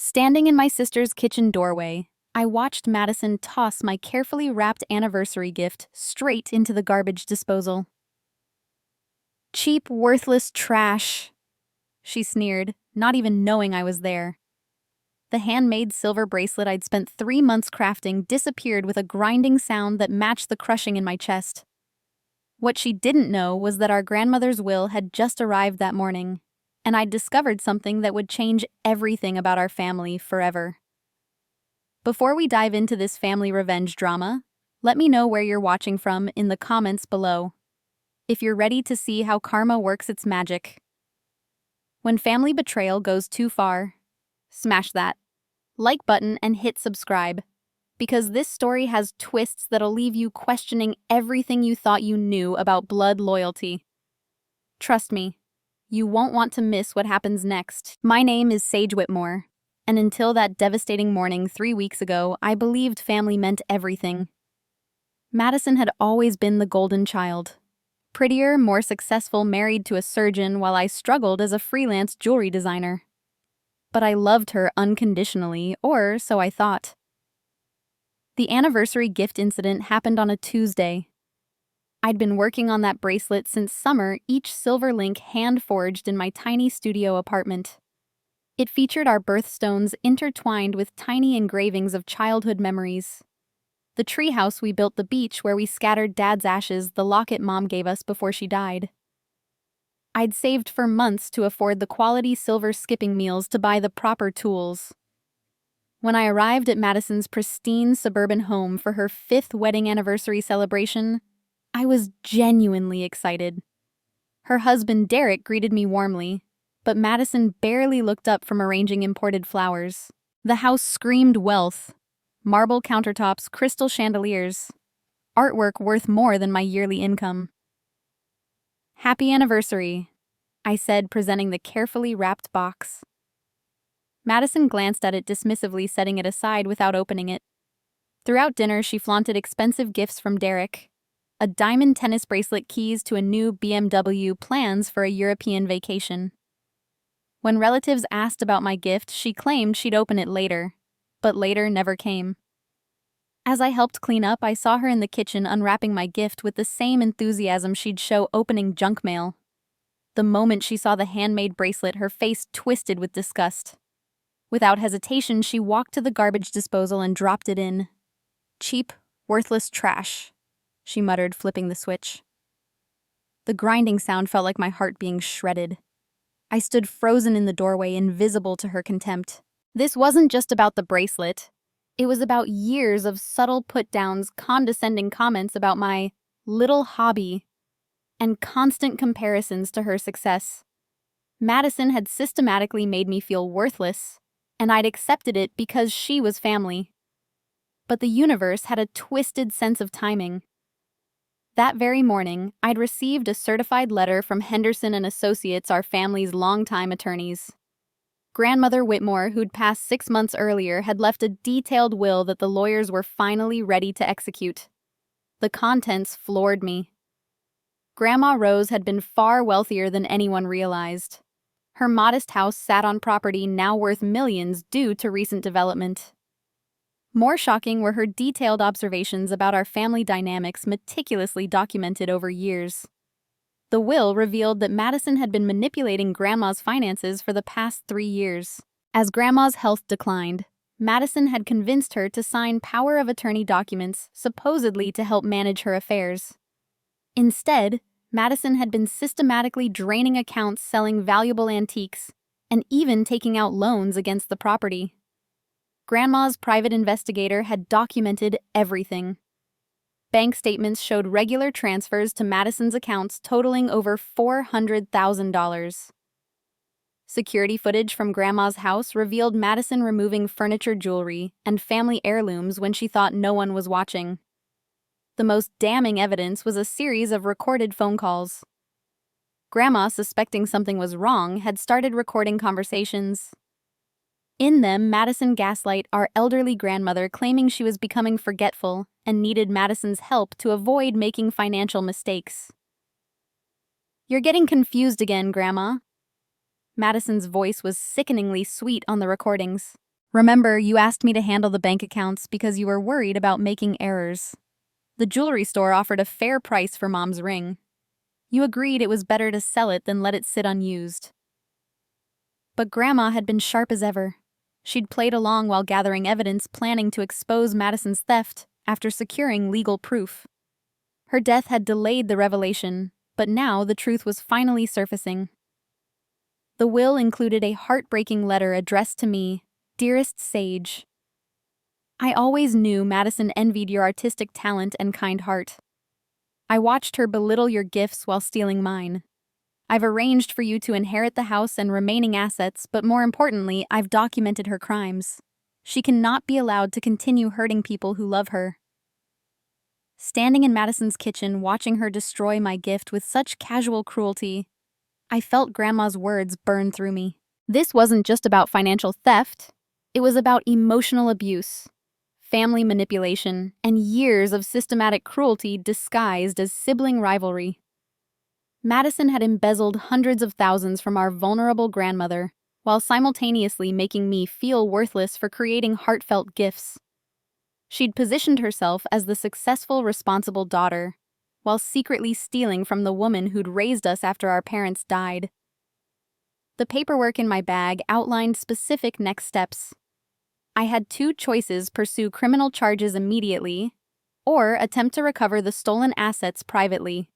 Standing in my sister's kitchen doorway, I watched Madison toss my carefully wrapped anniversary gift straight into the garbage disposal. "Cheap, worthless trash," she sneered, not even knowing I was there. The handmade silver bracelet I'd spent 3 months crafting disappeared with a grinding sound that matched the crushing in my chest. What she didn't know was that our grandmother's will had just arrived that morning, and I'd discovered something that would change everything about our family forever. Before we dive into this family revenge drama, let me know where you're watching from in the comments below, if you're ready to see how karma works its magic. When family betrayal goes too far, smash that like button and hit subscribe, because this story has twists that'll leave you questioning everything you thought you knew about blood loyalty. Trust me, you won't want to miss what happens next. My name is Sage Whitmore, and until that devastating morning 3 weeks ago, I believed family meant everything. Madison had always been the golden child. Prettier, more successful, married to a surgeon while I struggled as a freelance jewelry designer. But I loved her unconditionally, or so I thought. The anniversary gift incident happened on a Tuesday. I'd been working on that bracelet since summer, each silver link hand-forged in my tiny studio apartment. It featured our birthstones intertwined with tiny engravings of childhood memories. The treehouse we built, the beach where we scattered Dad's ashes, the locket Mom gave us before she died. I'd saved for months to afford the quality silver skipping meals to buy the proper tools. When I arrived at Madison's pristine suburban home for her 5th wedding anniversary celebration, I was genuinely excited. Her husband Derek greeted me warmly, but Madison barely looked up from arranging imported flowers. The house screamed wealth: marble countertops, crystal chandeliers, artwork worth more than my yearly income. "Happy anniversary," I said, presenting the carefully wrapped box. Madison glanced at it dismissively, setting it aside without opening it. Throughout dinner, she flaunted expensive gifts from Derek: a diamond tennis bracelet, keys to a new BMW, plans for a European vacation. When relatives asked about my gift, she claimed she'd open it later, but later never came. As I helped clean up, I saw her in the kitchen unwrapping my gift with the same enthusiasm she'd show opening junk mail. The moment she saw the handmade bracelet, her face twisted with disgust. Without hesitation, she walked to the garbage disposal and dropped it in. "Cheap, worthless trash," she muttered, flipping the switch. The grinding sound felt like my heart being shredded. I stood frozen in the doorway, invisible to her contempt. This wasn't just about the bracelet. It was about years of subtle put-downs, condescending comments about my little hobby, and constant comparisons to her success. Madison had systematically made me feel worthless, and I'd accepted it because she was family. But the universe had a twisted sense of timing. That very morning, I'd received a certified letter from Henderson and Associates, our family's longtime attorneys. Grandmother Whitmore, who'd passed 6 months earlier, had left a detailed will that the lawyers were finally ready to execute. The contents floored me. Grandma Rose had been far wealthier than anyone realized. Her modest house sat on property now worth millions due to recent development. More shocking were her detailed observations about our family dynamics, meticulously documented over years. The will revealed that Madison had been manipulating Grandma's finances for the past 3 years. As Grandma's health declined, Madison had convinced her to sign power of attorney documents supposedly to help manage her affairs. Instead, Madison had been systematically draining accounts, selling valuable antiques, and even taking out loans against the property. Grandma's private investigator had documented everything. Bank statements showed regular transfers to Madison's accounts totaling over $400,000. Security footage from Grandma's house revealed Madison removing furniture, jewelry, and family heirlooms when she thought no one was watching. The most damning evidence was a series of recorded phone calls. Grandma, suspecting something was wrong, had started recording conversations. In them, Madison gaslight our elderly grandmother, claiming she was becoming forgetful and needed Madison's help to avoid making financial mistakes. "You're getting confused again, Grandma." Madison's voice was sickeningly sweet on the recordings. Remember, you asked me to handle the bank accounts because you were worried about making errors. The jewelry store offered a fair price for Mom's ring. You agreed it was better to sell it than let it sit unused. But Grandma had been sharp as ever. She'd played along while gathering evidence, planning to expose Madison's theft after securing legal proof. Her death had delayed the revelation, but now the truth was finally surfacing. The will included a heartbreaking letter addressed to me, "Dearest Sage. I always knew Madison envied your artistic talent and kind heart. I watched her belittle your gifts while stealing mine. I've arranged for you to inherit the house and remaining assets, but more importantly, I've documented her crimes. She cannot be allowed to continue hurting people who love her." Standing in Madison's kitchen, watching her destroy my gift with such casual cruelty, I felt Grandma's words burn through me. This wasn't just about financial theft. It was about emotional abuse, family manipulation, and years of systematic cruelty disguised as sibling rivalry. Madison had embezzled hundreds of thousands from our vulnerable grandmother, while simultaneously making me feel worthless for creating heartfelt gifts. She'd positioned herself as the successful, responsible daughter, while secretly stealing from the woman who'd raised us after our parents died. The paperwork in my bag outlined specific next steps. I had two choices: pursue criminal charges immediately, or attempt to recover the stolen assets privately.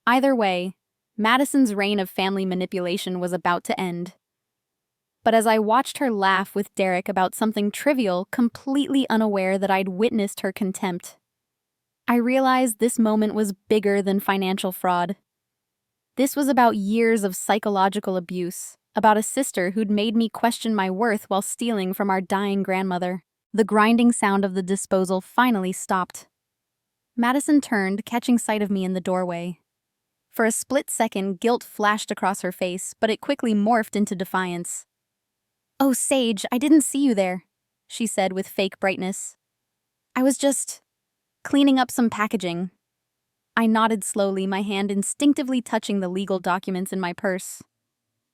Either way, Madison's reign of family manipulation was about to end. But as I watched her laugh with Derek about something trivial, completely unaware that I'd witnessed her contempt, I realized this moment was bigger than financial fraud. This was about years of psychological abuse, about a sister who'd made me question my worth while stealing from our dying grandmother. The grinding sound of the disposal finally stopped. Madison turned, catching sight of me in the doorway. For a split second, guilt flashed across her face, but it quickly morphed into defiance. "Oh, Sage, I didn't see you there," she said with fake brightness. "I was just cleaning up some packaging." I nodded slowly, my hand instinctively touching the legal documents in my purse.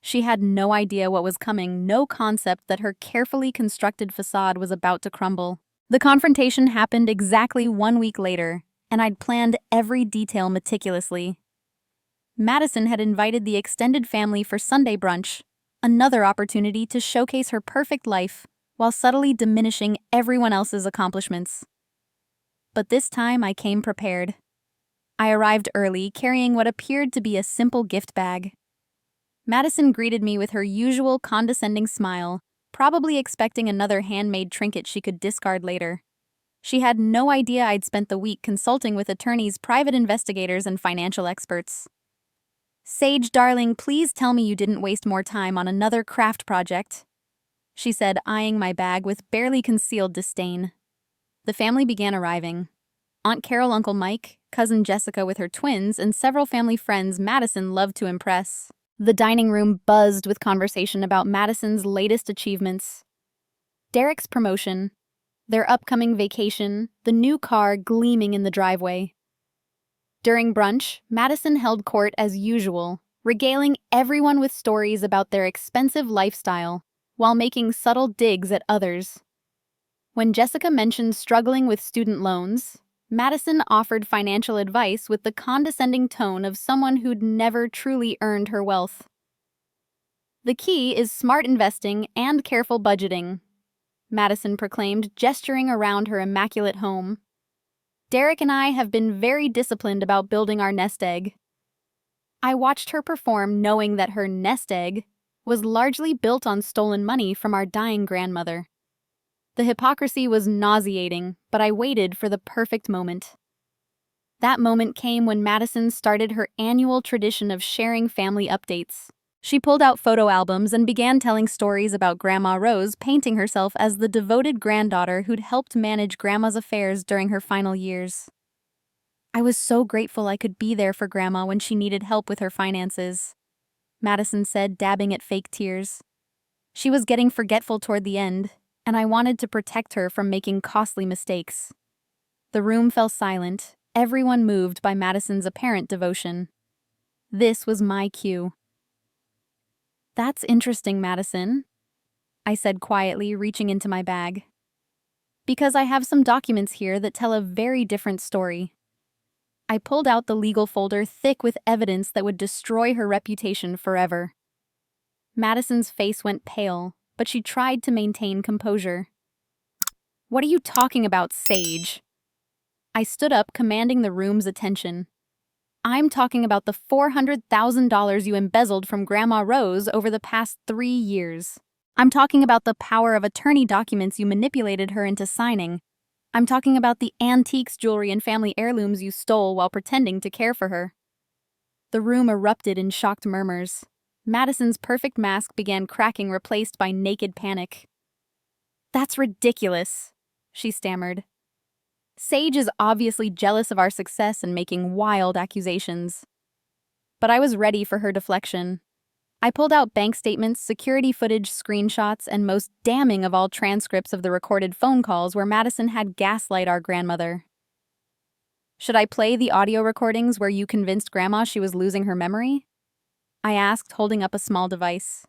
She had no idea what was coming, no concept that her carefully constructed facade was about to crumble. The confrontation happened exactly 1 week later, and I'd planned every detail meticulously. Madison had invited the extended family for Sunday brunch, another opportunity to showcase her perfect life while subtly diminishing everyone else's accomplishments. But this time I came prepared. I arrived early, carrying what appeared to be a simple gift bag. Madison greeted me with her usual condescending smile, probably expecting another handmade trinket she could discard later. She had no idea I'd spent the week consulting with attorneys, private investigators, and financial experts. "Sage, darling, please tell me you didn't waste more time on another craft project," she said, eyeing my bag with barely concealed disdain. The family began arriving. Aunt Carol, Uncle Mike, cousin Jessica with her twins, and several family friends Madison loved to impress. The dining room buzzed with conversation about Madison's latest achievements. Derek's promotion, their upcoming vacation, the new car gleaming in the driveway. During brunch, Madison held court as usual, regaling everyone with stories about their expensive lifestyle, while making subtle digs at others. When Jessica mentioned struggling with student loans, Madison offered financial advice with the condescending tone of someone who'd never truly earned her wealth. "The key is smart investing and careful budgeting," Madison proclaimed, gesturing around her immaculate home. "Derek and I have been very disciplined about building our nest egg." I watched her perform, knowing that her nest egg was largely built on stolen money from our dying grandmother. The hypocrisy was nauseating, but I waited for the perfect moment. That moment came when Madison started her annual tradition of sharing family updates. She pulled out photo albums and began telling stories about Grandma Rose, painting herself as the devoted granddaughter who'd helped manage Grandma's affairs during her final years. "I was so grateful I could be there for Grandma when she needed help with her finances," Madison said, dabbing at fake tears. "She was getting forgetful toward the end, and I wanted to protect her from making costly mistakes." The room fell silent, everyone moved by Madison's apparent devotion. This was my cue. "That's interesting, Madison." I said quietly, reaching into my bag. Because I have some documents here that tell a very different story. I pulled out the legal folder thick with evidence that would destroy her reputation forever. Madison's face went pale, but she tried to maintain composure. What are you talking about, Sage? I stood up, commanding the room's attention. I'm talking about the $400,000 you embezzled from Grandma Rose over the past 3 years. I'm talking about the power of attorney documents you manipulated her into signing. I'm talking about the antiques, jewelry, and family heirlooms you stole while pretending to care for her. The room erupted in shocked murmurs. Madison's perfect mask began cracking, replaced by naked panic. That's ridiculous, she stammered. Sage is obviously jealous of our success and making wild accusations. But I was ready for her deflection. I pulled out bank statements, security footage, screenshots, and most damning of all, transcripts of the recorded phone calls where Madison had gaslight our grandmother. Should I play the audio recordings where you convinced Grandma she was losing her memory? I asked, holding up a small device.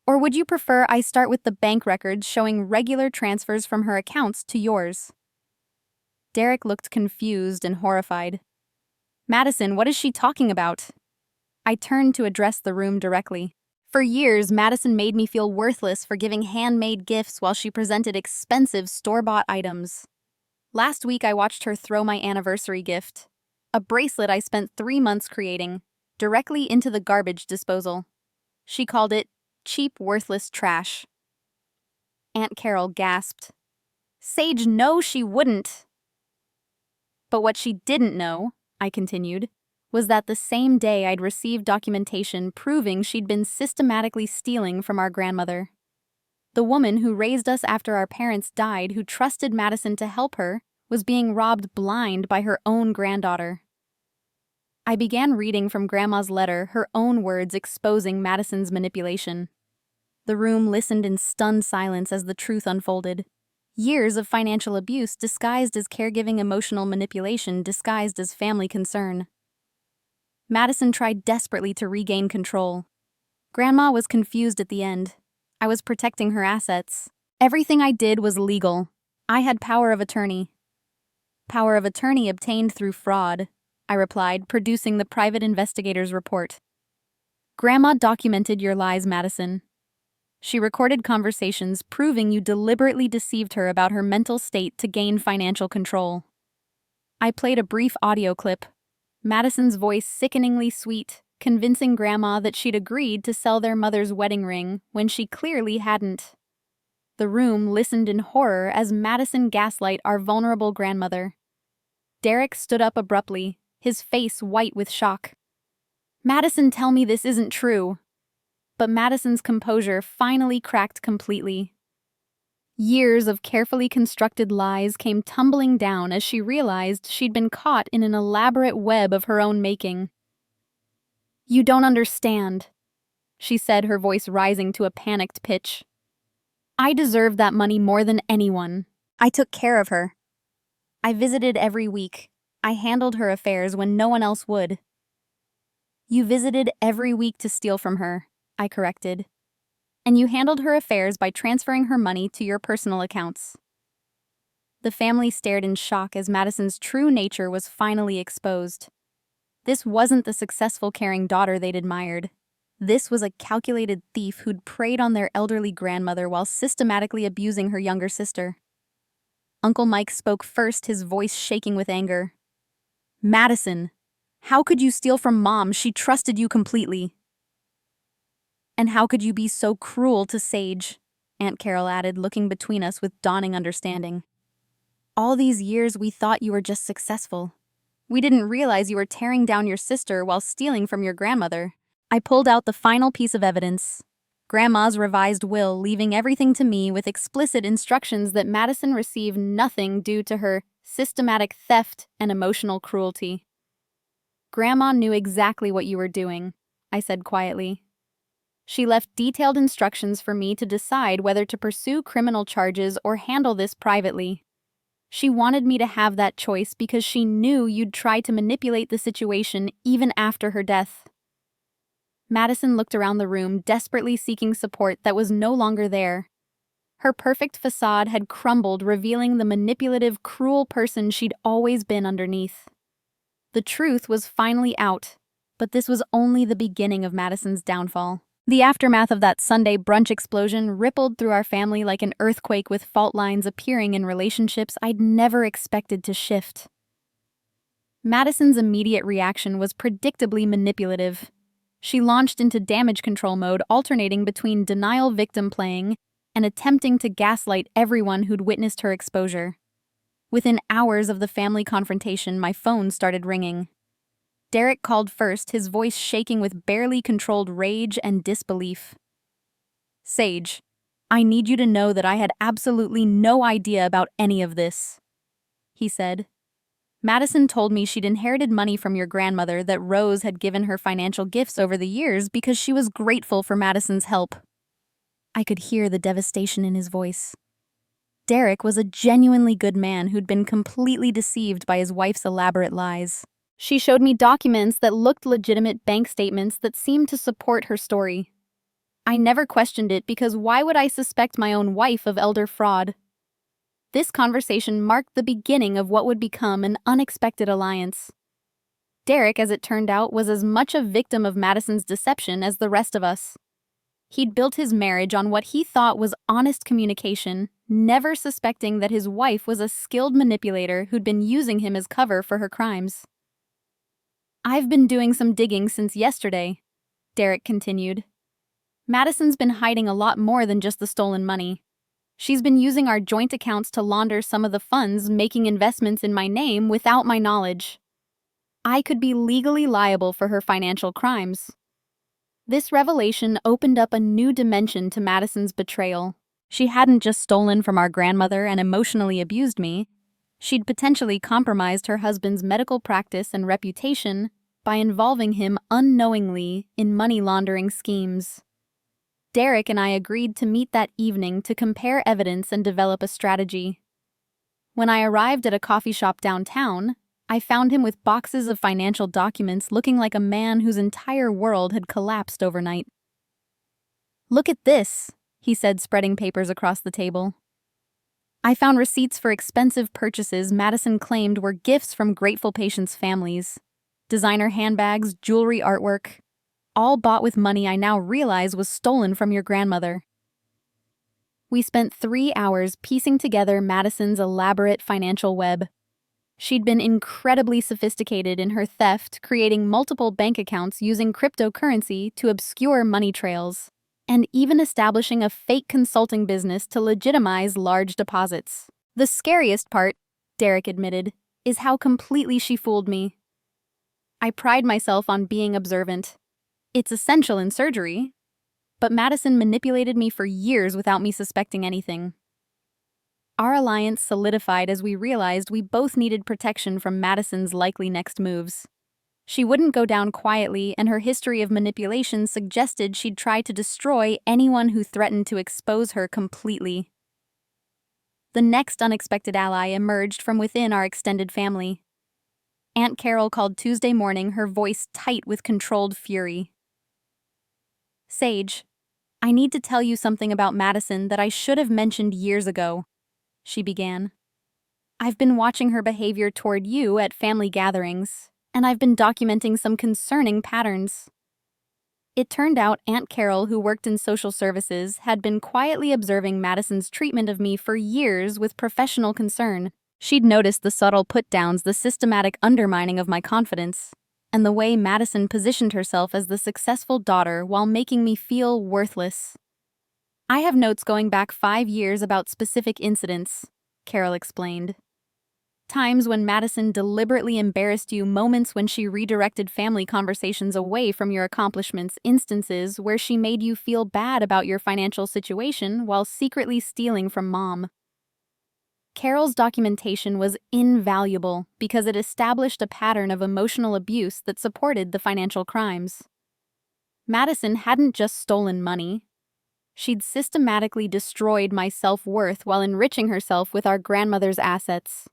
Or would you prefer I start with the bank records showing regular transfers from her accounts to yours? Derek looked confused and horrified. Madison, what is she talking about? I turned to address the room directly. For years, Madison made me feel worthless for giving handmade gifts while she presented expensive store-bought items. Last week, I watched her throw my anniversary gift, a bracelet I spent 3 months creating, directly into the garbage disposal. She called it cheap, worthless trash. Aunt Carol gasped. Sage, no, she wouldn't. But what she didn't know, I continued, was that the same day I'd received documentation proving she'd been systematically stealing from our grandmother. The woman who raised us after our parents died, who trusted Madison to help her, was being robbed blind by her own granddaughter. I began reading from Grandma's letter, her own words exposing Madison's manipulation. The room listened in stunned silence as the truth unfolded. Years of financial abuse disguised as caregiving, emotional manipulation disguised as family concern. Madison tried desperately to regain control. Grandma was confused at the end. I was protecting her assets. Everything I did was legal. I had power of attorney. Power of attorney obtained through fraud, I replied, producing the private investigator's report. Grandma documented your lies, Madison. She recorded conversations proving you deliberately deceived her about her mental state to gain financial control. I played a brief audio clip, Madison's voice sickeningly sweet, convincing Grandma that she'd agreed to sell their mother's wedding ring when she clearly hadn't. The room listened in horror as Madison gaslight our vulnerable grandmother. Derek stood up abruptly, his face white with shock. Madison, tell me this isn't true. But Madison's composure finally cracked completely. Years of carefully constructed lies came tumbling down as she realized she'd been caught in an elaborate web of her own making. You don't understand, she said, her voice rising to a panicked pitch. I deserved that money more than anyone. I took care of her. I visited every week. I handled her affairs when no one else would. You visited every week to steal from her, I corrected. And you handled her affairs by transferring her money to your personal accounts. The family stared in shock as Madison's true nature was finally exposed. This wasn't the successful, caring daughter they'd admired. This was a calculated thief who'd preyed on their elderly grandmother while systematically abusing her younger sister. Uncle Mike spoke first, his voice shaking with anger. Madison, how could you steal from Mom? She trusted you completely. And how could you be so cruel to Sage? Aunt Carol added, looking between us with dawning understanding. All these years we thought you were just successful. We didn't realize you were tearing down your sister while stealing from your grandmother. I pulled out the final piece of evidence. Grandma's revised will, leaving everything to me with explicit instructions that Madison receive nothing due to her systematic theft and emotional cruelty. Grandma knew exactly what you were doing, I said quietly. She left detailed instructions for me to decide whether to pursue criminal charges or handle this privately. She wanted me to have that choice because she knew you'd try to manipulate the situation even after her death. Madison looked around the room, desperately seeking support that was no longer there. Her perfect facade had crumbled, revealing the manipulative, cruel person she'd always been underneath. The truth was finally out, but this was only the beginning of Madison's downfall. The aftermath of that Sunday brunch explosion rippled through our family like an earthquake, with fault lines appearing in relationships I'd never expected to shift. Madison's immediate reaction was predictably manipulative. She launched into damage control mode, alternating between denial victim playing and attempting to gaslight everyone who'd witnessed her exposure. Within hours of the family confrontation, my phone started ringing. Derek called first, his voice shaking with barely controlled rage and disbelief. "Sage, I need you to know that I had absolutely no idea about any of this," he said. "Madison told me she'd inherited money from your grandmother, that Rose had given her financial gifts over the years because she was grateful for Madison's help." I could hear the devastation in his voice. Derek was a genuinely good man who'd been completely deceived by his wife's elaborate lies. She showed me documents that looked legitimate, bank statements that seemed to support her story. I never questioned it, because why would I suspect my own wife of elder fraud? This conversation marked the beginning of what would become an unexpected alliance. Derek, as it turned out, was as much a victim of Madison's deception as the rest of us. He'd built his marriage on what he thought was honest communication, never suspecting that his wife was a skilled manipulator who'd been using him as cover for her crimes. "I've been doing some digging since yesterday," Derek continued. "Madison's been hiding a lot more than just the stolen money. She's been using our joint accounts to launder some of the funds, making investments in my name without my knowledge. I could be legally liable for her financial crimes." This revelation opened up a new dimension to Madison's betrayal. She hadn't just stolen from our grandmother and emotionally abused me. She'd potentially compromised her husband's medical practice and reputation by involving him unknowingly in money laundering schemes. Derek and I agreed to meet that evening to compare evidence and develop a strategy. When I arrived at a coffee shop downtown, I found him with boxes of financial documents, looking like a man whose entire world had collapsed overnight. "Look at this," he said, spreading papers across the table. "I found receipts for expensive purchases Madison claimed were gifts from grateful patients' families. Designer handbags, jewelry, artwork, all bought with money I now realize was stolen from your grandmother." We spent 3 hours piecing together Madison's elaborate financial web. She'd been incredibly sophisticated in her theft, creating multiple bank accounts using cryptocurrency to obscure money trails, and even establishing a fake consulting business to legitimize large deposits. "The scariest part," Derek admitted, "is how completely she fooled me. I pride myself on being observant. It's essential in surgery. But Madison manipulated me for years without me suspecting anything." Our alliance solidified as we realized we both needed protection from Madison's likely next moves. She wouldn't go down quietly, and her history of manipulation suggested she'd try to destroy anyone who threatened to expose her completely. The next unexpected ally emerged from within our extended family. Aunt Carol called Tuesday morning, her voice tight with controlled fury. "Sage, I need to tell you something about Madison that I should have mentioned years ago," she began. "I've been watching her behavior toward you at family gatherings, and I've been documenting some concerning patterns." It turned out Aunt Carol, who worked in social services, had been quietly observing Madison's treatment of me for years with professional concern. She'd noticed the subtle put-downs, the systematic undermining of my confidence, and the way Madison positioned herself as the successful daughter while making me feel worthless. "I have notes going back 5 years about specific incidents," Carol explained. "Times when Madison deliberately embarrassed you, moments when she redirected family conversations away from your accomplishments, instances where she made you feel bad about your financial situation while secretly stealing from Mom." Carol's documentation was invaluable because it established a pattern of emotional abuse that supported the financial crimes. Madison hadn't just stolen money. She'd systematically destroyed my self-worth while enriching herself with our grandmother's assets.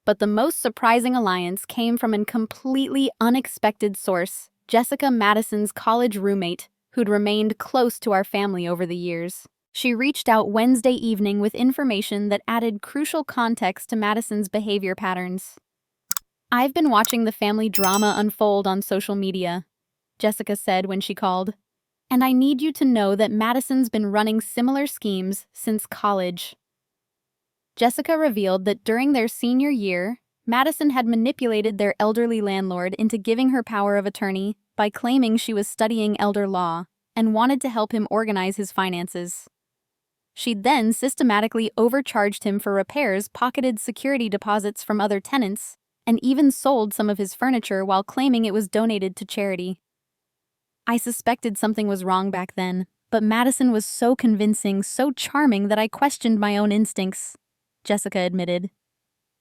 But the most surprising alliance came from a completely unexpected source: Jessica, Madison's college roommate, who'd remained close to our family over the years. She reached out Wednesday evening with information that added crucial context to Madison's behavior patterns. "I've been watching the family drama unfold on social media," Jessica said when she called. "And I need you to know that Madison's been running similar schemes since college." Jessica revealed that during their senior year, Madison had manipulated their elderly landlord into giving her power of attorney by claiming she was studying elder law and wanted to help him organize his finances. She'd then systematically overcharged him for repairs, pocketed security deposits from other tenants, and even sold some of his furniture while claiming it was donated to charity. "I suspected something was wrong back then, but Madison was so convincing, so charming that I questioned my own instincts," Jessica admitted.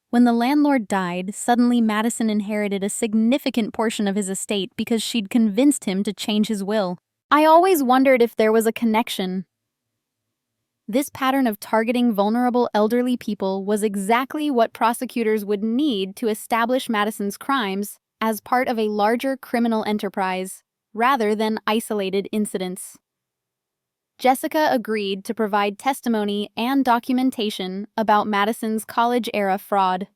When the landlord died, suddenly Madison inherited a significant portion of his estate because she'd convinced him to change his will. "I always wondered if there was a connection." This pattern of targeting vulnerable elderly people was exactly what prosecutors would need to establish Madison's crimes as part of a larger criminal enterprise, rather than isolated incidents. Jessica agreed to provide testimony and documentation about Madison's college-era fraud.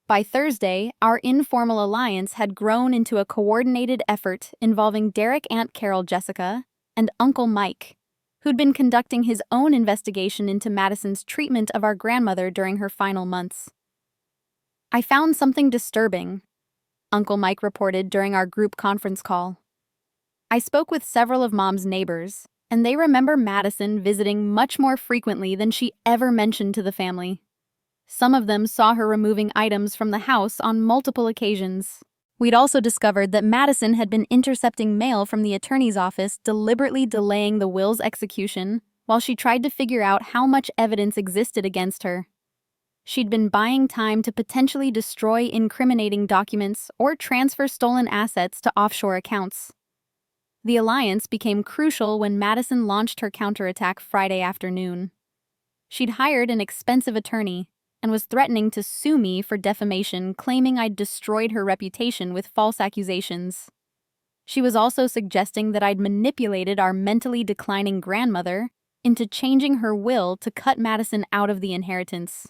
By Thursday, our informal alliance had grown into a coordinated effort involving Derek, Aunt Carol, Jessica, and Uncle Mike, who'd been conducting his own investigation into Madison's treatment of our grandmother during her final months. "I found something disturbing," Uncle Mike reported during our group conference call. "I spoke with several of Mom's neighbors, and they remember Madison visiting much more frequently than she ever mentioned to the family. Some of them saw her removing items from the house on multiple occasions." We'd also discovered that Madison had been intercepting mail from the attorney's office, deliberately delaying the will's execution while she tried to figure out how much evidence existed against her. She'd been buying time to potentially destroy incriminating documents or transfer stolen assets to offshore accounts. The alliance became crucial when Madison launched her counterattack Friday afternoon. She'd hired an expensive attorney and was threatening to sue me for defamation, claiming I'd destroyed her reputation with false accusations. She was also suggesting that I'd manipulated our mentally declining grandmother into changing her will to cut Madison out of the inheritance.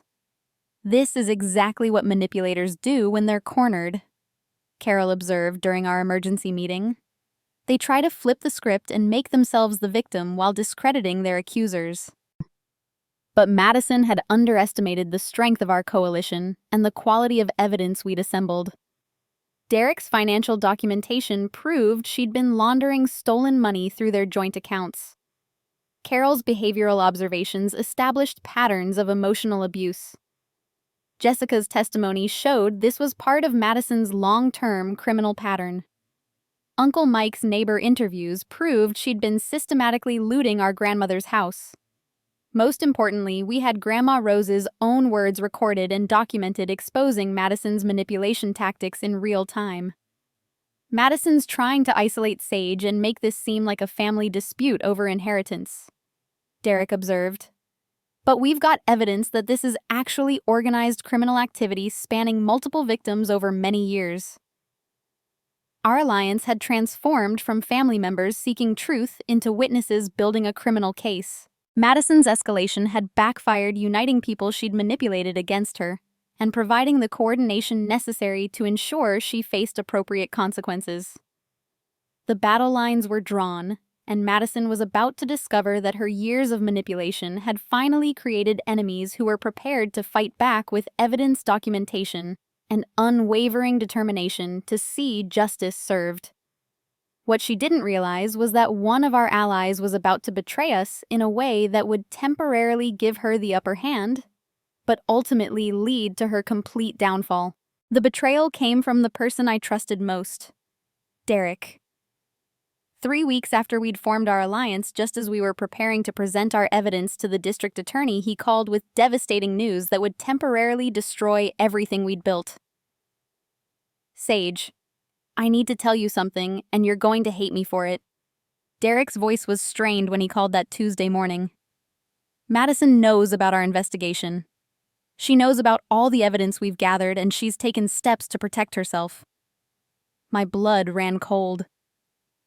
"This is exactly what manipulators do when they're cornered," Carol observed during our emergency meeting. "They try to flip the script and make themselves the victim while discrediting their accusers." But Madison had underestimated the strength of our coalition and the quality of evidence we'd assembled. Derek's financial documentation proved she'd been laundering stolen money through their joint accounts. Carol's behavioral observations established patterns of emotional abuse. Jessica's testimony showed this was part of Madison's long-term criminal pattern. Uncle Mike's neighbor interviews proved she'd been systematically looting our grandmother's house. Most importantly, we had Grandma Rose's own words recorded and documented exposing Madison's manipulation tactics in real time. "Madison's trying to isolate Sage and make this seem like a family dispute over inheritance," Derek observed. "But we've got evidence that this is actually organized criminal activity spanning multiple victims over many years." Our alliance had transformed from family members seeking truth into witnesses building a criminal case. Madison's escalation had backfired, uniting people she'd manipulated against her and providing the coordination necessary to ensure she faced appropriate consequences. The battle lines were drawn, and Madison was about to discover that her years of manipulation had finally created enemies who were prepared to fight back with evidence, documentation, and unwavering determination to see justice served. What she didn't realize was that one of our allies was about to betray us in a way that would temporarily give her the upper hand, but ultimately lead to her complete downfall. The betrayal came from the person I trusted most, Derek. 3 weeks after we'd formed our alliance, just as we were preparing to present our evidence to the district attorney, he called with devastating news that would temporarily destroy everything we'd built. "Sage, I need to tell you something, and you're going to hate me for it." Derek's voice was strained when he called that Tuesday morning. "Madison knows about our investigation. She knows about all the evidence we've gathered, and she's taken steps to protect herself." My blood ran cold.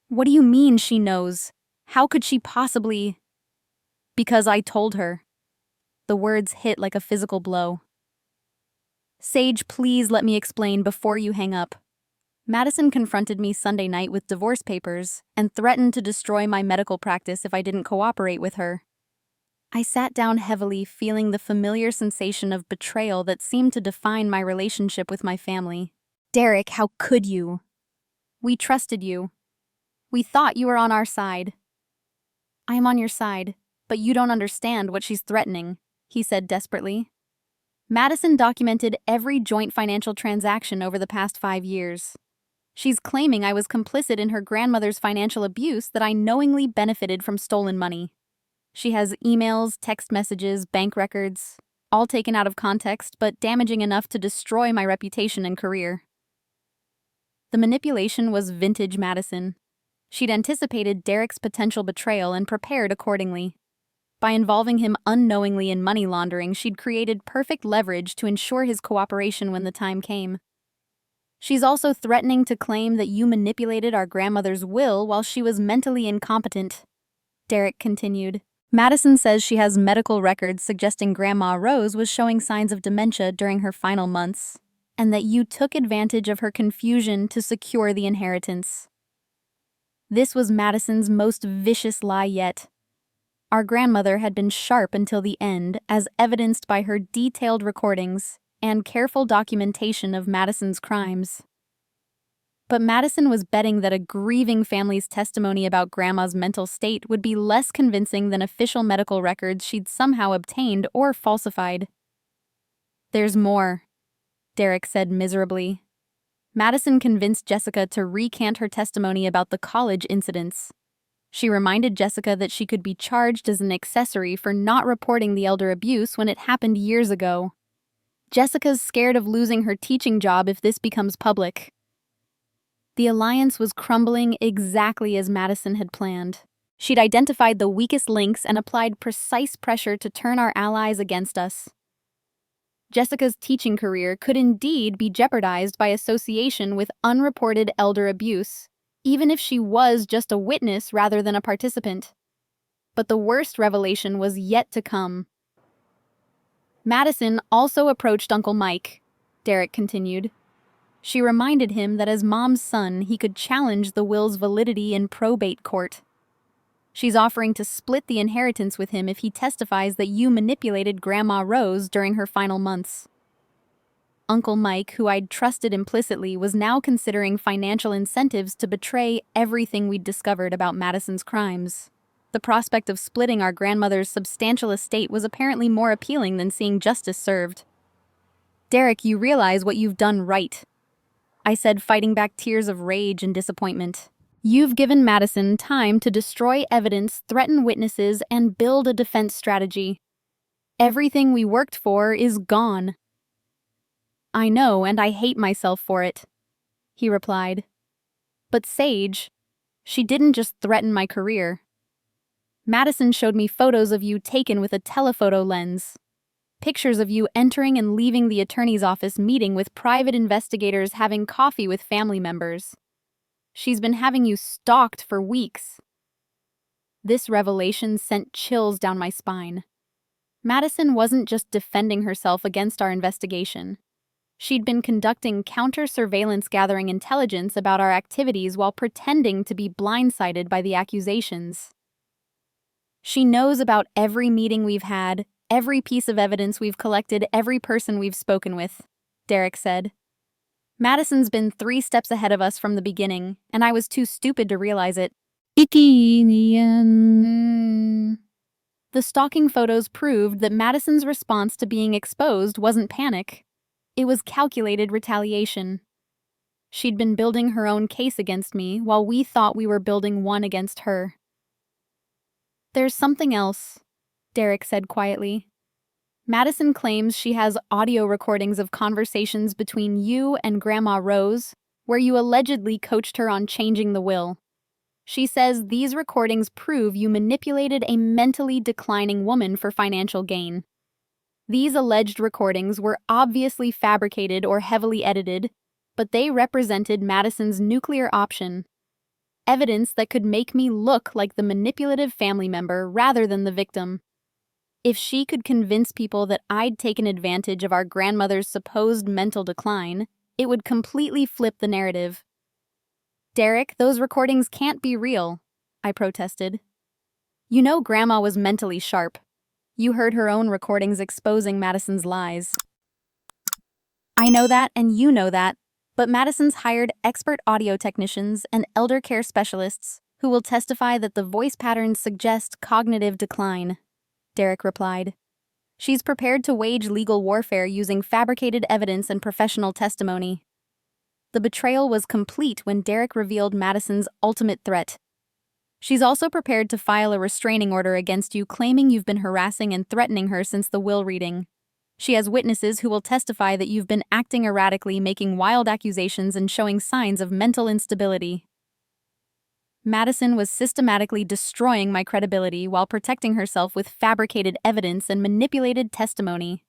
"What do you mean she knows? How could she possibly?" Because I told her. The words hit like a physical blow. Sage, please let me explain before you hang up. Madison confronted me Sunday night with divorce papers and threatened to destroy my medical practice if I didn't cooperate with her. I sat down heavily, feeling the familiar sensation of betrayal that seemed to define my relationship with my family. Derek, how could you? We trusted you. We thought you were on our side. I am on your side, but you don't understand what she's threatening, he said desperately. Madison documented every joint financial transaction over the past 5 years. She's claiming I was complicit in her grandmother's financial abuse, that I knowingly benefited from stolen money. She has emails, text messages, bank records, all taken out of context, but damaging enough to destroy my reputation and career. The manipulation was vintage Madison. She'd anticipated Derek's potential betrayal and prepared accordingly. By involving him unknowingly in money laundering, she'd created perfect leverage to ensure his cooperation when the time came. She's also threatening to claim that you manipulated our grandmother's will while she was mentally incompetent, Derek continued. Madison says she has medical records suggesting Grandma Rose was showing signs of dementia during her final months, and that you took advantage of her confusion to secure the inheritance. This was Madison's most vicious lie yet. Our grandmother had been sharp until the end, as evidenced by her detailed recordings and careful documentation of Madison's crimes. But Madison was betting that a grieving family's testimony about Grandma's mental state would be less convincing than official medical records she'd somehow obtained or falsified. There's more, Derek said miserably. Madison convinced Jessica to recant her testimony about the college incidents. She reminded Jessica that she could be charged as an accessory for not reporting the elder abuse when it happened years ago. Jessica's scared of losing her teaching job if this becomes public. The alliance was crumbling exactly as Madison had planned. She'd identified the weakest links and applied precise pressure to turn our allies against us. Jessica's teaching career could indeed be jeopardized by association with unreported elder abuse, even if she was just a witness rather than a participant. But the worst revelation was yet to come. Madison also approached Uncle Mike, Derek continued. She reminded him that as Mom's son, he could challenge the will's validity in probate court. She's offering to split the inheritance with him if he testifies that you manipulated Grandma Rose during her final months. Uncle Mike, who I'd trusted implicitly, was now considering financial incentives to betray everything we'd discovered about Madison's crimes. The prospect of splitting our grandmother's substantial estate was apparently more appealing than seeing justice served. Derek, you realize what you've done, right? I said, fighting back tears of rage and disappointment. You've given Madison time to destroy evidence, threaten witnesses, and build a defense strategy. Everything we worked for is gone. I know, and I hate myself for it, he replied. But Sage, she didn't just threaten my career. Madison showed me photos of you taken with a telephoto lens. Pictures of you entering and leaving the attorney's office, meeting with private investigators, having coffee with family members. She's been having you stalked for weeks. This revelation sent chills down my spine. Madison wasn't just defending herself against our investigation. She'd been conducting counter-surveillance, gathering intelligence about our activities while pretending to be blindsided by the accusations. She knows about every meeting we've had, every piece of evidence we've collected, every person we've spoken with, Derek said. Madison's been 3 steps ahead of us from the beginning, and I was too stupid to realize it. The stalking photos proved that Madison's response to being exposed wasn't panic. It was calculated retaliation. She'd been building her own case against me while we thought we were building one against her. There's something else, Derek said quietly. Madison claims she has audio recordings of conversations between you and Grandma Rose, where you allegedly coached her on changing the will. She says these recordings prove you manipulated a mentally declining woman for financial gain. These alleged recordings were obviously fabricated or heavily edited, but they represented Madison's nuclear option. evidence that could make me look like the manipulative family member rather than the victim. If she could convince people that I'd taken advantage of our grandmother's supposed mental decline, it would completely flip the narrative. "Derek, those recordings can't be real," I protested. "You know Grandma was mentally sharp. You heard her own recordings exposing Madison's lies." "I know that and you know that, but Madison's hired expert audio technicians and elder care specialists who will testify that the voice patterns suggest cognitive decline," Derek replied. "She's prepared to wage legal warfare using fabricated evidence and professional testimony." The betrayal was complete when Derek revealed Madison's ultimate threat. "She's also prepared to file a restraining order against you, claiming you've been harassing and threatening her since the will reading. She has witnesses who will testify that you've been acting erratically, making wild accusations, and showing signs of mental instability." Madison was systematically destroying my credibility while protecting herself with fabricated evidence and manipulated testimony.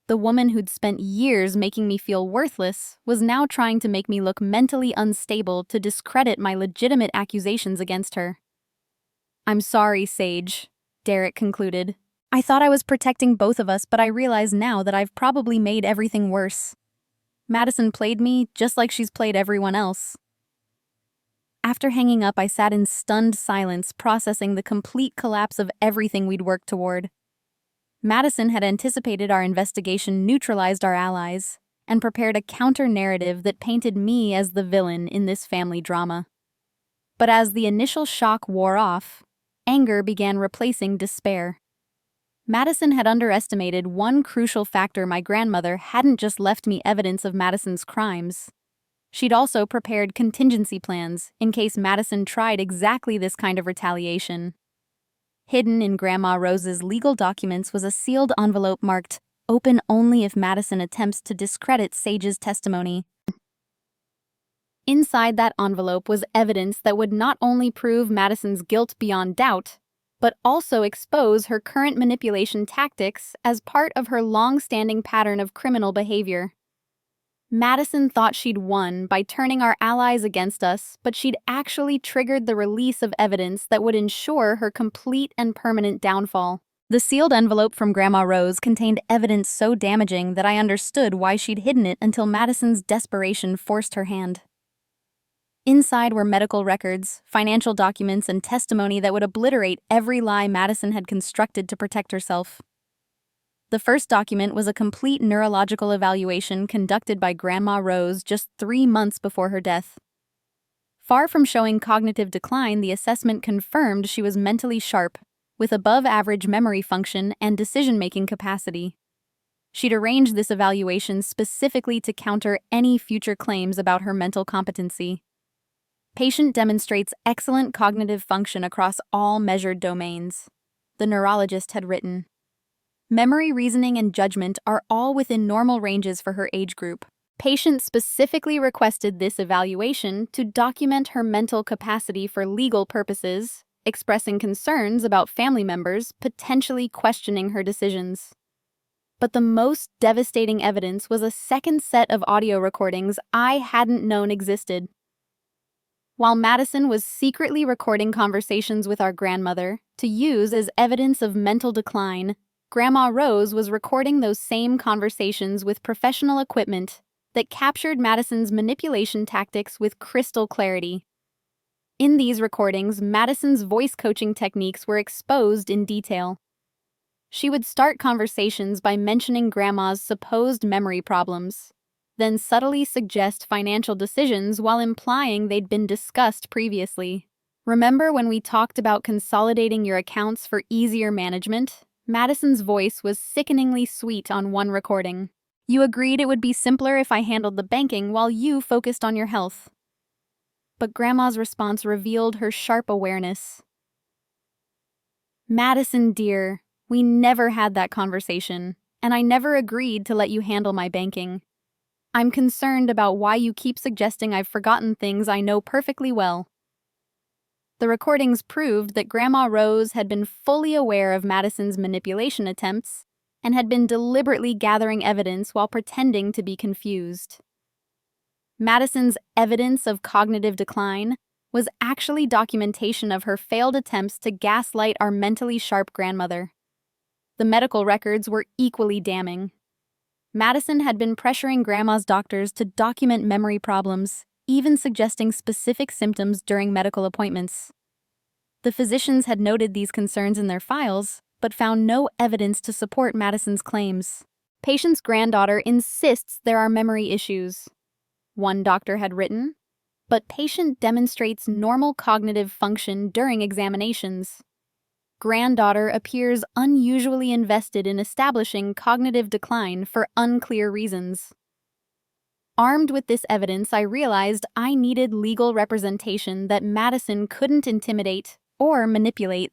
The woman who'd spent years making me feel worthless was now trying to make me look mentally unstable to discredit my legitimate accusations against her. "I'm sorry, Sage," Derek concluded. "I thought I was protecting both of us, but I realize now that I've probably made everything worse. Madison played me just like she's played everyone else." After hanging up, I sat in stunned silence, processing the complete collapse of everything we'd worked toward. Madison had anticipated our investigation, neutralized our allies, and prepared a counter-narrative that painted me as the villain in this family drama. But as the initial shock wore off, anger began replacing despair. Madison had underestimated one crucial factor: my grandmother hadn't just left me evidence of Madison's crimes. She'd also prepared contingency plans in case Madison tried exactly this kind of retaliation. Hidden in Grandma Rose's legal documents was a sealed envelope marked "Open only if Madison attempts to discredit Sage's testimony." Inside that envelope was evidence that would not only prove Madison's guilt beyond doubt, but also expose her current manipulation tactics as part of her long-standing pattern of criminal behavior. Madison thought she'd won by turning our allies against us, but she'd actually triggered the release of evidence that would ensure her complete and permanent downfall. The sealed envelope from Grandma Rose contained evidence so damaging that I understood why she'd hidden it until Madison's desperation forced her hand. Inside were medical records, financial documents, and testimony that would obliterate every lie Madison had constructed to protect herself. The first document was a complete neurological evaluation conducted by Grandma Rose just 3 months before her death. Far from showing cognitive decline, the assessment confirmed she was mentally sharp, with above-average memory function and decision-making capacity. She'd arranged this evaluation specifically to counter any future claims about her mental competency. "Patient demonstrates excellent cognitive function across all measured domains," the neurologist had written. "Memory, reasoning, and judgment are all within normal ranges for her age group." Patient specifically requested this evaluation to document her mental capacity for legal purposes, expressing concerns about family members potentially questioning her decisions. But the most devastating evidence was a second set of audio recordings I hadn't known existed. While Madison was secretly recording conversations with our grandmother to use as evidence of mental decline, Grandma Rose was recording those same conversations with professional equipment that captured Madison's manipulation tactics with crystal clarity. In these recordings, Madison's voice coaching techniques were exposed in detail. She would start conversations by mentioning Grandma's supposed memory problems, then subtly suggest financial decisions while implying they'd been discussed previously. "Remember when we talked about consolidating your accounts for easier management?" Madison's voice was sickeningly sweet on one recording. "You agreed it would be simpler if I handled the banking while you focused on your health." But Grandma's response revealed her sharp awareness. "Madison, dear, we never had that conversation, and I never agreed to let you handle my banking. I'm concerned about why you keep suggesting I've forgotten things I know perfectly well." The recordings proved that Grandma Rose had been fully aware of Madison's manipulation attempts and had been deliberately gathering evidence while pretending to be confused. Madison's evidence of cognitive decline was actually documentation of her failed attempts to gaslight our mentally sharp grandmother. The medical records were equally damning. Madison had been pressuring Grandma's doctors to document memory problems, even suggesting specific symptoms during medical appointments. The physicians had noted these concerns in their files, but found no evidence to support Madison's claims. Patient's granddaughter insists there are memory issues, one doctor had written, but patient demonstrates normal cognitive function during examinations. Granddaughter appears unusually invested in establishing cognitive decline for unclear reasons. Armed with this evidence, I realized I needed legal representation that Madison couldn't intimidate or manipulate.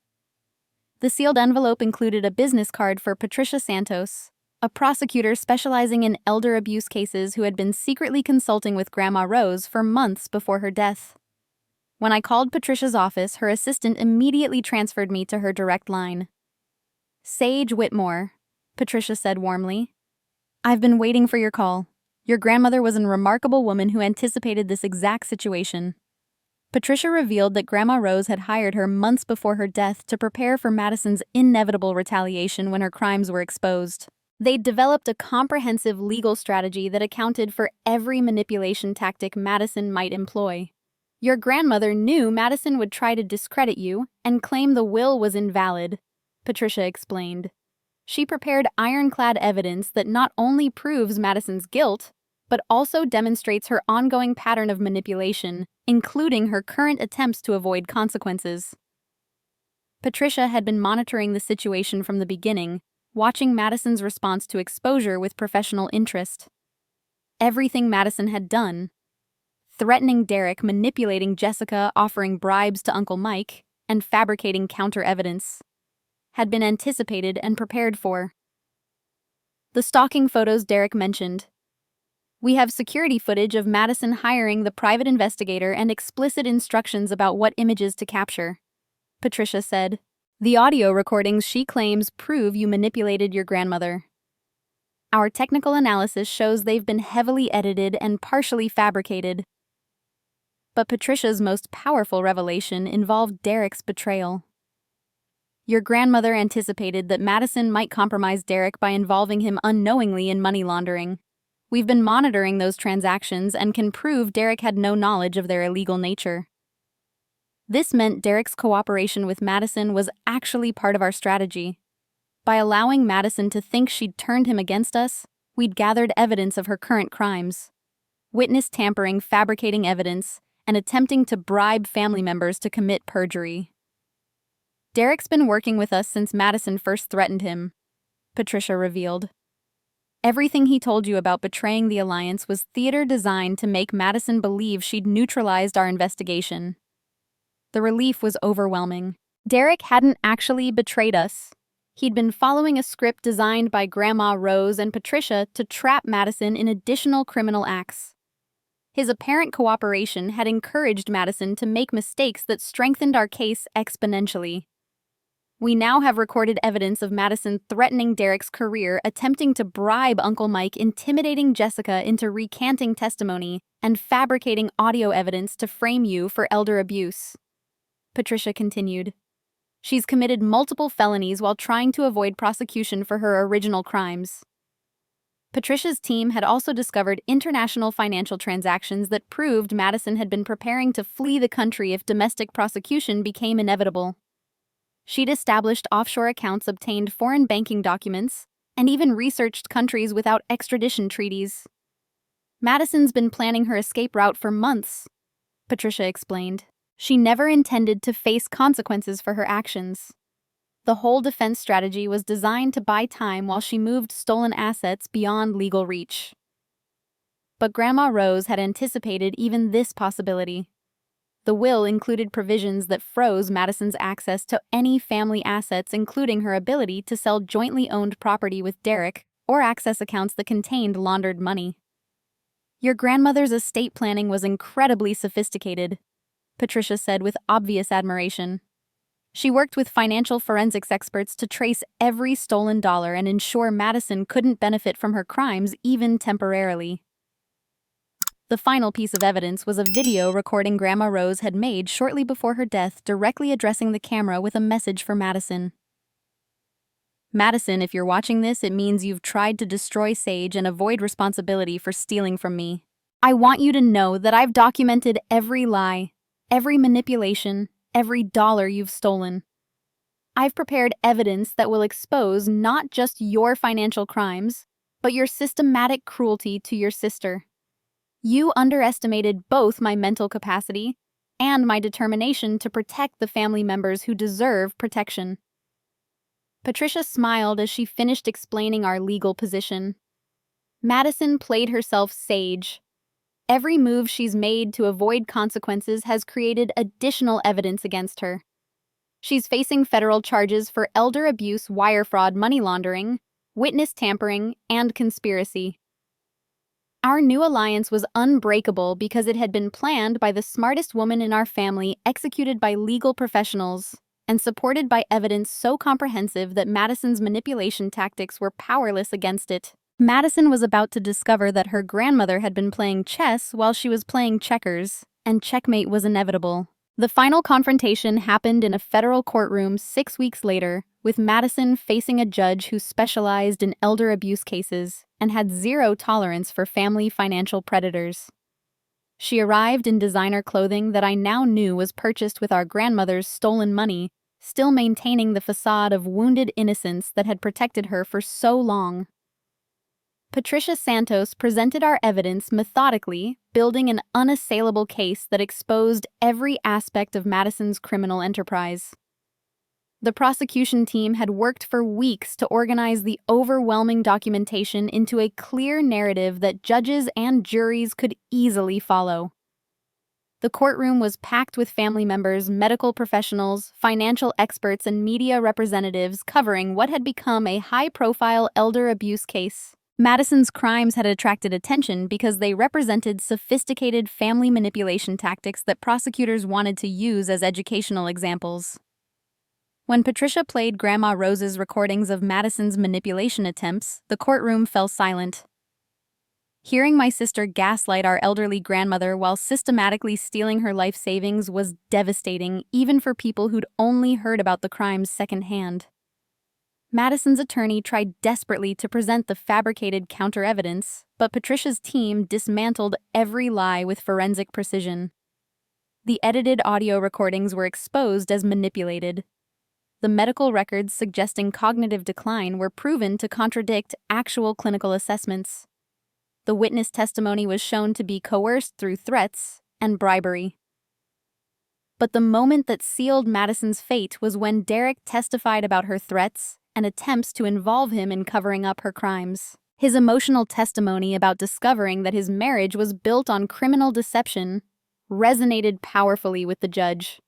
The sealed envelope included a business card for Patricia Santos, a prosecutor specializing in elder abuse cases who had been secretly consulting with Grandma Rose for months before her death. When I called Patricia's office, her assistant immediately transferred me to her direct line. "Sage Whitmore," Patricia said warmly. "I've been waiting for your call. Your grandmother was a remarkable woman who anticipated this exact situation." Patricia revealed that Grandma Rose had hired her months before her death to prepare for Madison's inevitable retaliation when her crimes were exposed. They'd developed a comprehensive legal strategy that accounted for every manipulation tactic Madison might employ. "Your grandmother knew Madison would try to discredit you and claim the will was invalid," Patricia explained. "She prepared ironclad evidence that not only proves Madison's guilt, but also demonstrates her ongoing pattern of manipulation, including her current attempts to avoid consequences." Patricia had been monitoring the situation from the beginning, watching Madison's response to exposure with professional interest. Everything Madison had done, threatening Derek, manipulating Jessica, offering bribes to Uncle Mike, and fabricating counter-evidence, had been anticipated and prepared for. The stalking photos Derek mentioned. "We have security footage of Madison hiring the private investigator and explicit instructions about what images to capture," Patricia said. "The audio recordings she claims prove you manipulated your grandmother. Our technical analysis shows they've been heavily edited and partially fabricated." But Patricia's most powerful revelation involved Derek's betrayal. "Your grandmother anticipated that Madison might compromise Derek by involving him unknowingly in money laundering. We've been monitoring those transactions and can prove Derek had no knowledge of their illegal nature. This meant Derek's cooperation with Madison was actually part of our strategy. By allowing Madison to think she'd turned him against us, we'd gathered evidence of her current crimes. Witness tampering, fabricating evidence, and attempting to bribe family members to commit perjury. Derek's been working with us since Madison first threatened him," Patricia revealed. "Everything he told you about betraying the alliance was theater designed to make Madison believe she'd neutralized our investigation." The relief was overwhelming. Derek hadn't actually betrayed us. He'd been following a script designed by Grandma Rose and Patricia to trap Madison in additional criminal acts. His apparent cooperation had encouraged Madison to make mistakes that strengthened our case exponentially. We now have recorded evidence of Madison threatening Derek's career, attempting to bribe Uncle Mike, intimidating Jessica into recanting testimony, and fabricating audio evidence to frame you for elder abuse," Patricia continued. "She's committed multiple felonies while trying to avoid prosecution for her original crimes." Patricia's team had also discovered international financial transactions that proved Madison had been preparing to flee the country if domestic prosecution became inevitable. She'd established offshore accounts, obtained foreign banking documents, and even researched countries without extradition treaties. "Madison's been planning her escape route for months," Patricia explained. "She never intended to face consequences for her actions. The whole defense strategy was designed to buy time while she moved stolen assets beyond legal reach." But Grandma Rose had anticipated even this possibility. The will included provisions that froze Madison's access to any family assets, including her ability to sell jointly owned property with Derek or access accounts that contained laundered money. "Your grandmother's estate planning was incredibly sophisticated," Patricia said with obvious admiration. "She worked with financial forensics experts to trace every stolen dollar and ensure Madison couldn't benefit from her crimes even temporarily." The final piece of evidence was a video recording Grandma Rose had made shortly before her death, directly addressing the camera with a message for Madison. Madison, if you're watching this, it means you've tried to destroy Sage and avoid responsibility for stealing from me. I want you to know that I've documented every lie, every manipulation, every dollar you've stolen. I've prepared evidence that will expose not just your financial crimes, but your systematic cruelty to your sister. You underestimated both my mental capacity and my determination to protect the family members who deserve protection. Patricia smiled as she finished explaining our legal position. Madison played herself sage. Every move she's made to avoid consequences has created additional evidence against her. She's facing federal charges for elder abuse, wire fraud, money laundering, witness tampering, and conspiracy. Our new alliance was unbreakable because it had been planned by the smartest woman in our family, executed by legal professionals, and supported by evidence so comprehensive that Madison's manipulation tactics were powerless against it. Madison was about to discover that her grandmother had been playing chess while she was playing checkers, and checkmate was inevitable. The final confrontation happened in a federal courtroom 6 weeks later, with Madison facing a judge who specialized in elder abuse cases and had zero tolerance for family financial predators. She arrived in designer clothing that I now knew was purchased with our grandmother's stolen money, still maintaining the facade of wounded innocence that had protected her for so long. Patricia Santos presented our evidence methodically, building an unassailable case that exposed every aspect of Madison's criminal enterprise. The prosecution team had worked for weeks to organize the overwhelming documentation into a clear narrative that judges and juries could easily follow. The courtroom was packed with family members, medical professionals, financial experts, and media representatives covering what had become a high-profile elder abuse case. Madison's crimes had attracted attention because they represented sophisticated family manipulation tactics that prosecutors wanted to use as educational examples. When Patricia played Grandma Rose's recordings of Madison's manipulation attempts, the courtroom fell silent. Hearing my sister gaslight our elderly grandmother while systematically stealing her life savings was devastating, even for people who'd only heard about the crimes secondhand. Madison's attorney tried desperately to present the fabricated counter-evidence, but Patricia's team dismantled every lie with forensic precision. The edited audio recordings were exposed as manipulated. The medical records suggesting cognitive decline were proven to contradict actual clinical assessments. The witness testimony was shown to be coerced through threats and bribery. But the moment that sealed Madison's fate was when Derek testified about her threats and attempts to involve him in covering up her crimes. His emotional testimony about discovering that his marriage was built on criminal deception resonated powerfully with the judge.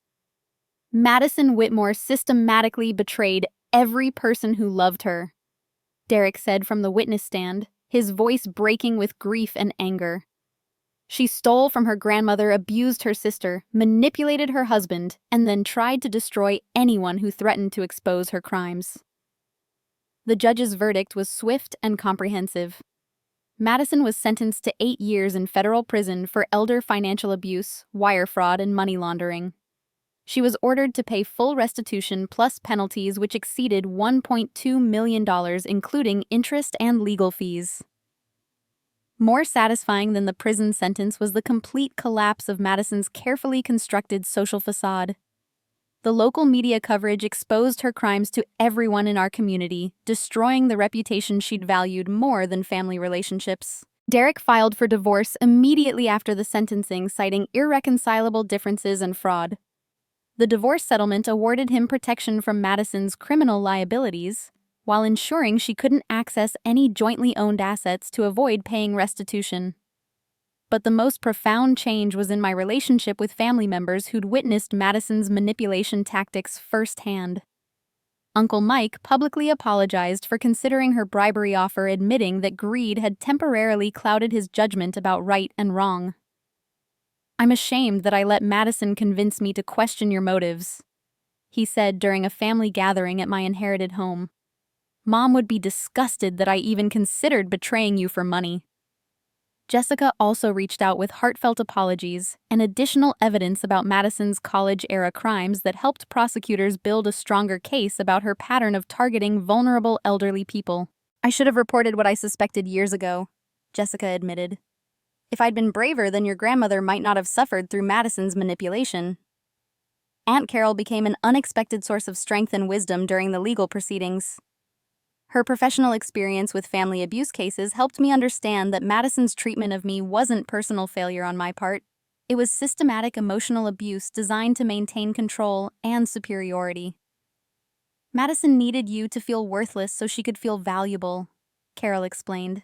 Madison Whitmore systematically betrayed every person who loved her, Derek said from the witness stand, his voice breaking with grief and anger. She stole from her grandmother, abused her sister, manipulated her husband, and then tried to destroy anyone who threatened to expose her crimes. The judge's verdict was swift and comprehensive. Madison was sentenced to 8 years in federal prison for elder financial abuse, wire fraud, and money laundering. She was ordered to pay full restitution plus penalties which exceeded $1.2 million, including interest and legal fees. More satisfying than the prison sentence was the complete collapse of Madison's carefully constructed social facade. The local media coverage exposed her crimes to everyone in our community, destroying the reputation she'd valued more than family relationships. Derek filed for divorce immediately after the sentencing, citing irreconcilable differences and fraud. The divorce settlement awarded him protection from Madison's criminal liabilities, while ensuring she couldn't access any jointly owned assets to avoid paying restitution. But the most profound change was in my relationship with family members who'd witnessed Madison's manipulation tactics firsthand. Uncle Mike publicly apologized for considering her bribery offer, admitting that greed had temporarily clouded his judgment about right and wrong. "I'm ashamed that I let Madison convince me to question your motives," he said during a family gathering at my inherited home. "Mom would be disgusted that I even considered betraying you for money." Jessica also reached out with heartfelt apologies and additional evidence about Madison's college-era crimes that helped prosecutors build a stronger case about her pattern of targeting vulnerable elderly people. "I should have reported what I suspected years ago," Jessica admitted. "If I'd been braver, then your grandmother might not have suffered through Madison's manipulation." Aunt Carol became an unexpected source of strength and wisdom during the legal proceedings. Her professional experience with family abuse cases helped me understand that Madison's treatment of me wasn't personal failure on my part. It was systematic emotional abuse designed to maintain control and superiority. "Madison needed you to feel worthless so she could feel valuable," Carol explained.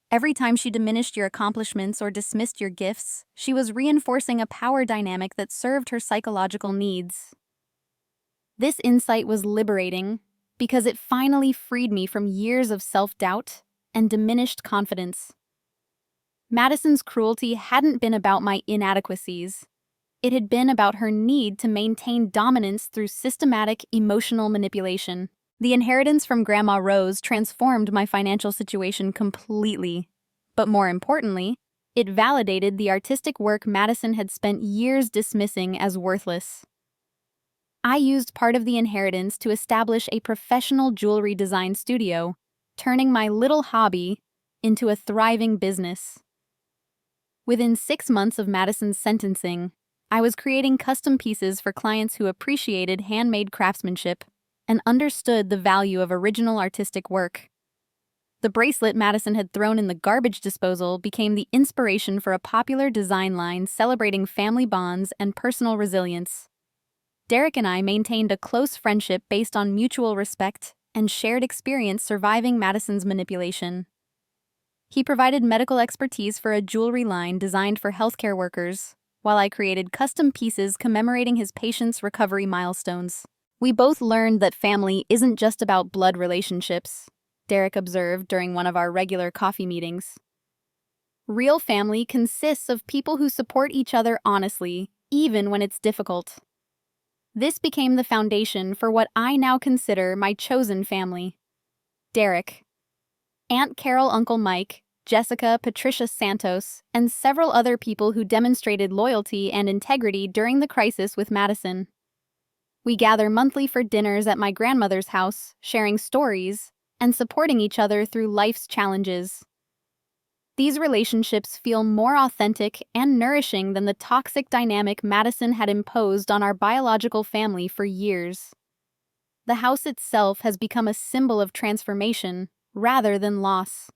"Every time she diminished your accomplishments or dismissed your gifts, she was reinforcing a power dynamic that served her psychological needs." This insight was liberating because it finally freed me from years of self-doubt and diminished confidence. Madison's cruelty hadn't been about my inadequacies. It had been about her need to maintain dominance through systematic emotional manipulation. The inheritance from Grandma Rose transformed my financial situation completely. But more importantly, it validated the artistic work Madison had spent years dismissing as worthless. I used part of the inheritance to establish a professional jewelry design studio, turning my little hobby into a thriving business. Within 6 months of Madison's sentencing, I was creating custom pieces for clients who appreciated handmade craftsmanship and understood the value of original artistic work. The bracelet Madison had thrown in the garbage disposal became the inspiration for a popular design line celebrating family bonds and personal resilience. Derek and I maintained a close friendship based on mutual respect and shared experience surviving Madison's manipulation. He provided medical expertise for a jewelry line designed for healthcare workers, while I created custom pieces commemorating his patients' recovery milestones. "We both learned that family isn't just about blood relationships," Derek observed during one of our regular coffee meetings. "Real family consists of people who support each other honestly, even when it's difficult." This became the foundation for what I now consider my chosen family. Derek, Aunt Carol, Uncle Mike, Jessica, Patricia Santos, and several other people who demonstrated loyalty and integrity during the crisis with Madison. We gather monthly for dinners at my grandmother's house, sharing stories and supporting each other through life's challenges. These relationships feel more authentic and nourishing than the toxic dynamic Madison had imposed on our biological family for years. The house itself has become a symbol of transformation rather than loss.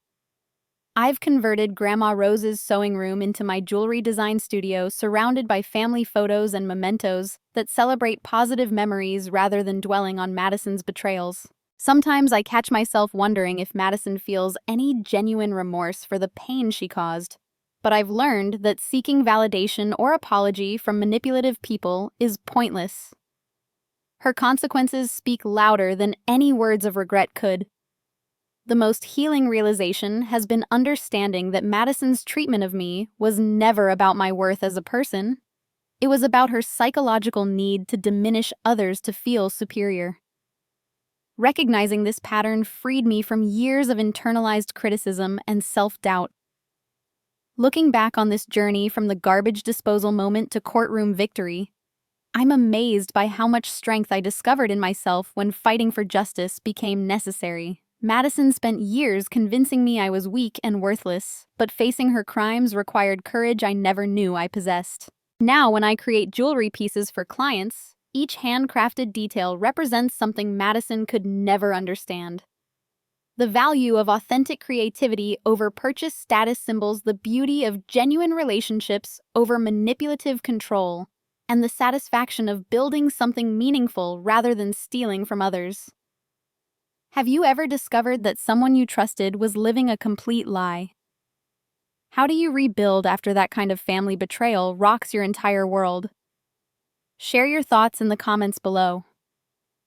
I've converted Grandma Rose's sewing room into my jewelry design studio, surrounded by family photos and mementos that celebrate positive memories rather than dwelling on Madison's betrayals. Sometimes I catch myself wondering if Madison feels any genuine remorse for the pain she caused, but I've learned that seeking validation or apology from manipulative people is pointless. Her consequences speak louder than any words of regret could. The most healing realization has been understanding that Madison's treatment of me was never about my worth as a person. It was about her psychological need to diminish others to feel superior. Recognizing this pattern freed me from years of internalized criticism and self-doubt. Looking back on this journey from the garbage disposal moment to courtroom victory, I'm amazed by how much strength I discovered in myself when fighting for justice became necessary. Madison spent years convincing me I was weak and worthless, but facing her crimes required courage I never knew I possessed. Now, when I create jewelry pieces for clients, each handcrafted detail represents something Madison could never understand. The value of authentic creativity over purchase status symbols the beauty of genuine relationships over manipulative control, and the satisfaction of building something meaningful rather than stealing from others. Have you ever discovered that someone you trusted was living a complete lie? How do you rebuild after that kind of family betrayal rocks your entire world? Share your thoughts in the comments below.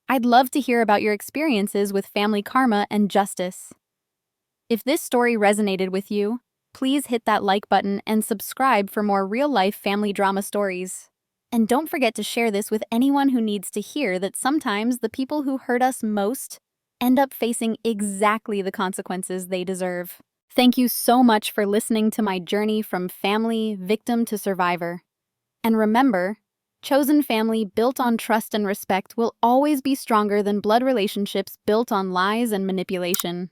I'd love to hear about your experiences with family karma and justice. If this story resonated with you, please hit that like button and subscribe for more real-life family drama stories. And don't forget to share this with anyone who needs to hear that sometimes the people who hurt us most end up facing exactly the consequences they deserve. Thank you so much for listening to my journey from family, victim to survivor. And remember, chosen family built on trust and respect will always be stronger than blood relationships built on lies and manipulation.